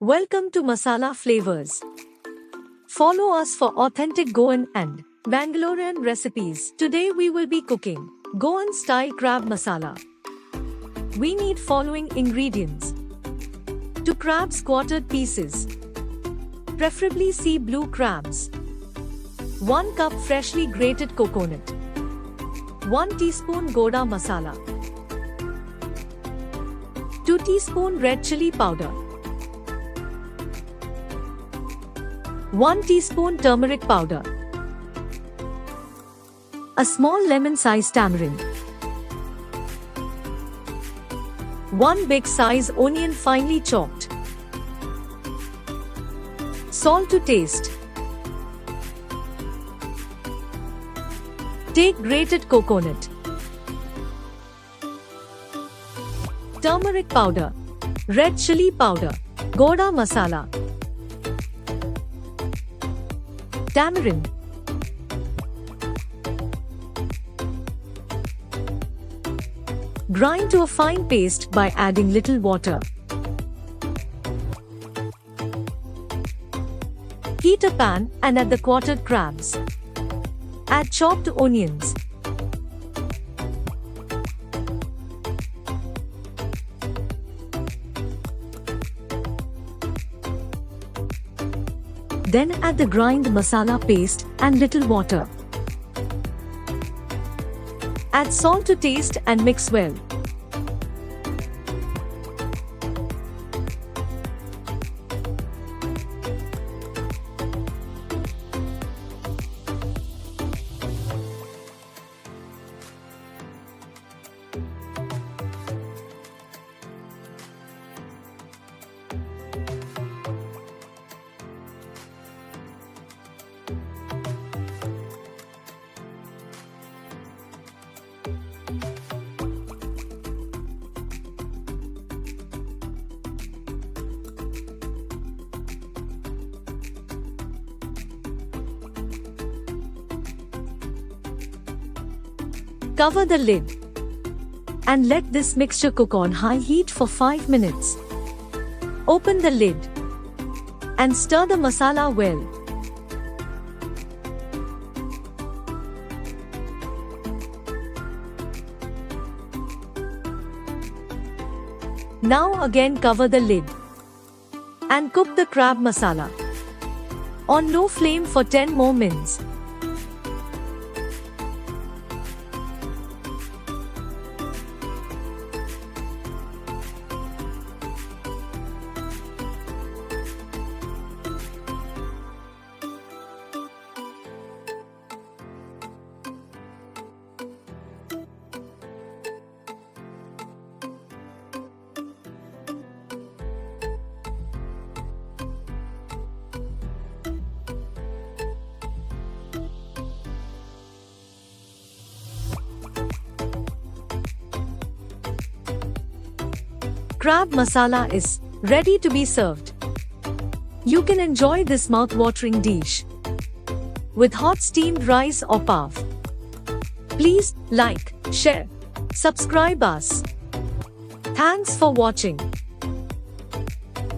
Welcome to Masala Flavors. Follow us for authentic Goan and Bangalorean recipes. Today we will be cooking Goan style crab masala. We need following ingredients: 2 crabs quartered pieces, preferably sea blue crabs, 1 cup freshly grated coconut, 1 teaspoon Goda masala, 2 teaspoon red chili powder, 1 teaspoon turmeric powder, a small lemon-sized tamarind, 1 big size onion finely chopped, salt to taste. Take grated coconut, turmeric powder, red chili powder, Goda masala, tamarind, grind to a fine paste by adding little water. Heat a pan and add the quartered crabs. Add chopped onions. Then add the grind masala paste and little water. Add salt to taste and mix well. Cover the lid and let this mixture cook on high heat for 5 minutes. Open the lid and stir the masala well. Now again cover the lid and cook the crab masala on low flame for 10 more minutes. Crab masala is ready to be served. You can enjoy this mouth-watering dish with hot steamed rice or pav. Please like, share, subscribe us. Thanks for watching.